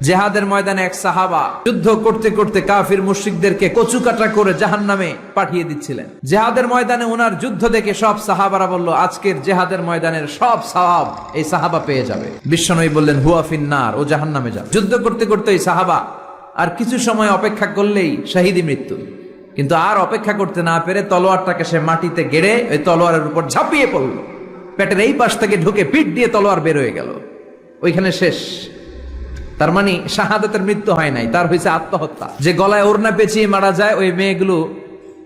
জিহাদের ময়দানে এক সাহাবা যুদ্ধ করতে করতে কাফির মুশরিকদেরকে কচুকাটা করে জাহান্নামে পাঠিয়ে দিচ্ছিলেন। জিহাদের ময়দানে ওনার যুদ্ধ দেখে সব সাহাবারা বলল, আজকের জিহাদের ময়দানের সব সওয়াব এই সাহাবা পেয়ে যাবে। বিশ্বনবী বললেন, হুয়া ফিন্নার, ও জাহান্নামে যাবে। যুদ্ধ করতে করতে এই সাহাবা আর কিছু সময় অপেক্ষা করলেই শাহীদি মৃত্যু। কিন্তু আর অপেক্ষা করতে না পেরে তলোয়ারটাকে সে মাটিতে গেড়ে ওই তলোয়ারের উপর ঝাঁপিয়ে পড়ল। পেটের এই পাশ থেকে ঢুকে পিঠ দিয়ে তলোয়ার বের হয়ে গেল, ওইখানে শেষ। তার মানে শাহাদাতের মৃত্যু হয় নাই, তার হয়েছে আত্মহত্যা। যে গলায় ওড়না পেঁচিয়ে মারা যায়, ওই মেয়েগুলো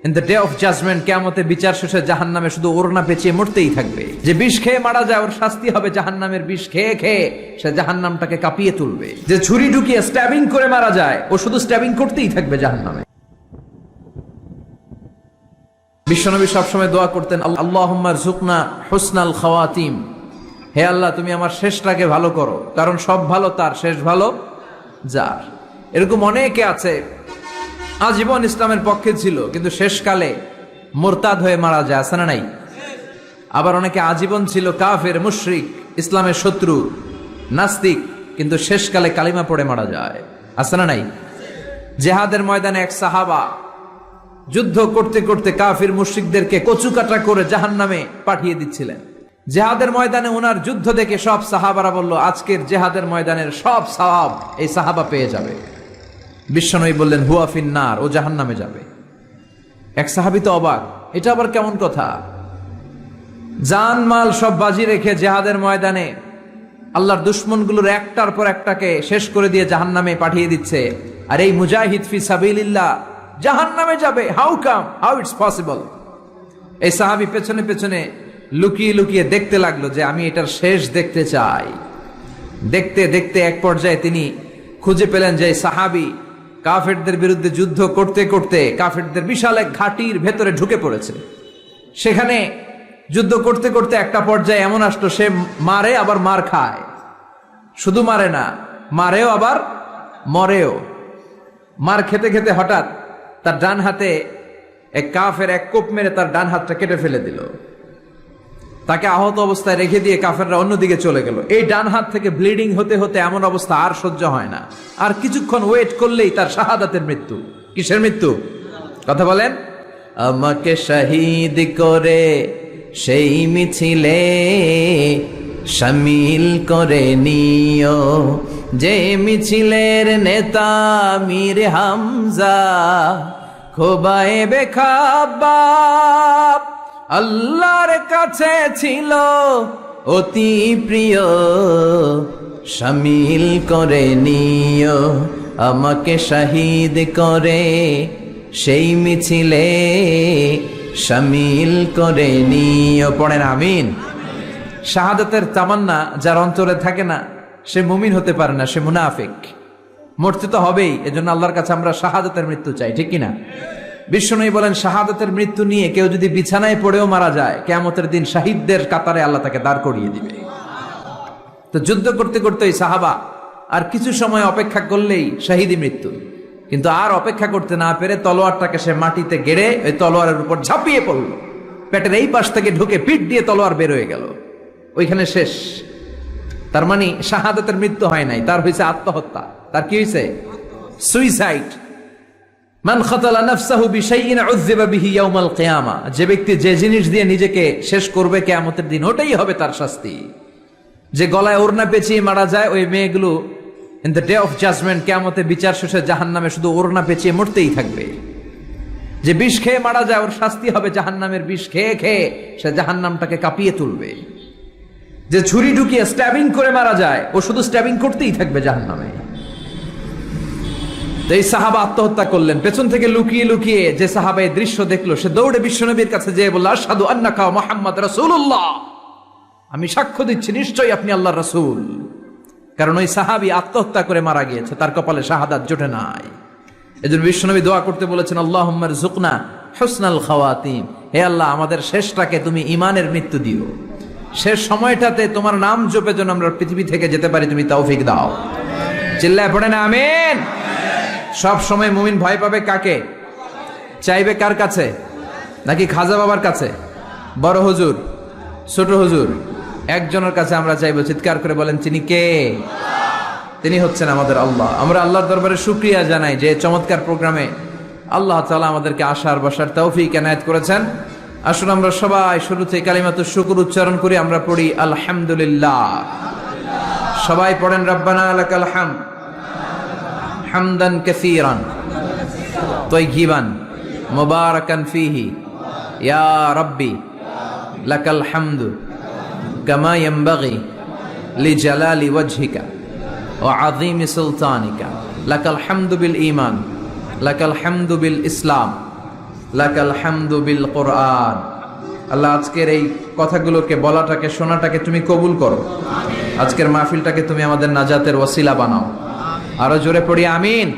in the day of judgement, কিয়ামতে বিচার শেষে জাহান্নামে শুধু ওড়না পেঁচিয়ে মরতেই থাকবে। যে বিষ খেয়ে মারা যায়, ওর শাস্তি হবে জাহান্নামের বিষ খেয়ে খেয়ে সে জাহান্নামটাকে কাঁপিয়ে তুলবে। যে ছুরি ঢুকিয়ে স্ট্যাবিং করে মারা যায়, ও শুধু স্ট্যাবিং করতেই থাকবে জাহান্নামে। বিশ্বনবী সবসময় দোয়া করতেন, আল্লাহুম্মা রযুকনা হুসনাল খাওয়াতিম, হে আল্লাহ তুমি আমার শেষটাকে ভালো করো, কারণ সব ভালো তার, শেষ ভালো যার। এরকম অনেকে আছে আজীবন ইসলামের পক্ষে ছিল, কিন্তু শেষকালে মোরতাদ হয়ে মারা যায়, আছে না নাই? আবার অনেকে আজীবন ছিল কাফের, মুশরিক, ইসলামের শত্রু, নাস্তিক, কিন্তু শেষকালে কালিমা পড়ে মারা যায়, আছে না নাই? জিহাদের ময়দানে এক সাহাবা যুদ্ধ করতে করতে কাফির মুশরিকদেরকে কচুকাটা করে জাহান্নামে পাঠিয়ে দিচ্ছিলেন। জিহাদের ময়দানে ওনার যুদ্ধ দেখে সব সাহাবারা বলল, আজকের জিহাদের ময়দানের সব সওয়াব এই সাহাবা পেয়ে যাবে। বিশ্বনবী বললেন, হুয়া ফিন্নার, ও জাহান্নামে যাবে। এক সাহাবী তো অবাক, এটা আবার কেমন কথা? জান মাল সব বাজি রেখে জিহাদের ময়দানে আল্লাহর দুশমনগুলোর একটার পর একটাকে শেষ করে দিয়ে জাহান্নামে পাঠিয়ে দিচ্ছে, আর এই মুজাহিদ ফি সাবিলিল্লাহ জাহান্নামে যাবে। How come, how it's possible? এই সাহাবী পেছনে পেছনে লুকিয়ে লুকিয়ে দেখতে লাগলো যে আমি এটার শেষ দেখতে চাই। দেখতে দেখতে এক পর্যায়ে তিনি খুঁজে পেলেন যে সাহাবী কাফেরদের বিরুদ্ধে যুদ্ধ করতে করতে কাফেরদের বিশাল এক ঘাটির ভেতরে ঢুকে পড়েছে। সেখানে যুদ্ধ করতে করতে একটা পর্যায়ে এমন আসলো, সে মারে আবার মার খায়। শুধু মারে না, মারেও আবার মরেও। মার খেতে খেতে হঠাৎ তার ডান হাতে এক কাফের এক কোপ মেরে তার ডান হাতটা কেটে ফেলে দিল। তাকে আহত অবস্থায় রেখে দিয়ে কাফেররা অন্যদিকে চলে গেল। এই ডান হাত থেকে ব্লিডিং হতে হতে এমন অবস্থা আর সহ্য হয় না। আর কিছুক্ষণ ওয়েট করলেই তার শাহাদাতের মৃত্যু। কিসের মৃত্যু? কথা বলেন। আমাকে শহীদ করে সেই মিছিলে শামিল করে নিও, যে মিছিলের নেতা মীর হামজা খোবায়েবে খাব্বাব, আল্লাহর কাছে ছিল অতি প্রিয়, শামিল করে নিও, আমাকে শহীদ করে সেই মিছিলে শামিল করে নিও। পড়েন আমিন। শাহাদাতের তামান্না যার অন্তরে থাকে না, সে মুমিন হতে পারে না, সে মুনাফিক। মরতে তো হবেই, এজন্য আল্লাহর কাছে আমরা শাহাদাতের মৃত্যু চাই, ঠিক কিনা? বিশ্বনবী বলেন, শাহাদাতের মৃত্যু নিয়ে কেউ যদি বিছানায় পড়েও মারা যায়, কিয়ামতের দিন শহীদদের কাতারে আল্লাহ তাকে দাঁড় করিয়ে দিবে। তো যুদ্ধ করতে করতে এই সাহাবা আর কিছু সময় অপেক্ষা করলেই শাহীদি মৃত্যু। কিন্তু আর অপেক্ষা করতে না পেরে তলোয়ারটাকে সে মাটিতে গেড়ে ওই তলোয়ারের উপর ঝাঁপিয়ে পড়ল। পেটের এই পাশ থেকে ঢুকে পিঠ দিয়ে তলোয়ার বের হয়ে গেল, ওইখানে শেষ। তার মানে শাহাদাতের মৃত্যু হয় নাই, তার হয়েছে আত্মহত্যা। তার কি হয়েছে? সুইসাইড। মান খাতালা নাফসাহু বিশাইইন উযযিবা বিহি ইয়াউমাল কিয়ামা, যে ব্যক্তি যে জিনিস দিয়ে নিজেকে শেষ করবে কিয়ামতের দিন, ওটাই হবে তার শাস্তি। যে গলায় ওড়না পেঁচিয়ে মারা যায়, ওই মেয়েগুলো in the day of judgement, কিয়ামতে বিচার শেষে জাহান্নামে শুধু ওড়না পেঁচিয়ে মরতেই থাকবে। যে বিষ খেয়ে মারা যায়, ওর শাস্তি হবে জাহান্নামের বিষ খেয়ে খেয়ে সে জাহান্নামটাকে কাঁপিয়ে তুলবে। যে ছুরি ঢুকিয়ে স্ট্যাবিং করে মারা যায়, ও শুধু স্ট্যাবিং করতেই থাকবে জাহান্নামে। এই সাহাবা আত্মহত্যা করলেন। পেছন থেকে লুকিয়ে লুকিয়ে যে সাহাবা এই দৃশ্য দেখলো, সে দৌড়ে বিশ্বনবীর কাছে যেয়ে বলল, আশহাদু আন্নাকা মুহাম্মদ রাসূলুল্লাহ, আমি সাক্ষ্য দিচ্ছি নিশ্চয়ই আপনি আল্লাহর রাসূল। কারণ ওই সাহাবী আত্মহত্যা করে মারা গিয়েছে, তার কপালে শাহাদাত জোটে নাই। এজন্য বিশ্বনবী দোয়া করতে বলেছেন, আল্লাহুম্মা রযুকনা হুসনাল খাওয়াতিম, হে আল্লাহ আমাদের শেষটাকে তুমি ঈমানের মৃত্যু দিও, শেষ সময়টাতে তোমার নাম জপে যেন আমরা পৃথিবী থেকে যেতে পারি, তুমি তৌফিক দাও। চিল্লায় পড়েন আমিন। সব সময় মুমিন ভয় পাবে কাকে? চাইবে কার কাছে? নাকি খাজা বাবার কাছে, বড় হুজুর, ছোট হুজুর? একজনের কাছে আমরা চাইবো। চিৎকার করে বলেন, তিনি কে? তিনি হচ্ছেন আমাদের আল্লাহ। আমরা আল্লাহর দরবারে শুকরিয়া জানাই যে চমৎকার প্রোগ্রামে আল্লাহ তাআলা আমাদেরকে আসার বসার তৌফিক এনায়েত করেছেন। আসুন আমরা সবাই শুরুতে কালিমাতুশ শুকর উচ্চারণ করি। আমরা পড়ি আলহামদুলিল্লাহ। সবাই পড়েন রব্বানা লাকাল হামদ হামদান কাসীরান তাইয়িবান মুবারাকান ফীহি ইয়া রাব্বি লাকাল হামদু কামা ইয়ানবাগি লিজালালি ওয়াজহিকা ওয়া আযীমি সুলতানিকা লাকাল হামদু বিল ঈমান লাকাল হামদু বিল ইসলাম লাকাল হামদু বিল কোরআন। আল্লাহ আজকের এই কথাগুলোকে বলাটাকে শোনাটাকে তুমি কবুল করো। আজকের মাহফিলটাকে তুমি আমাদের নাজাতের ওসিলা বানাও। আরো জোরে পড়ি আমিন।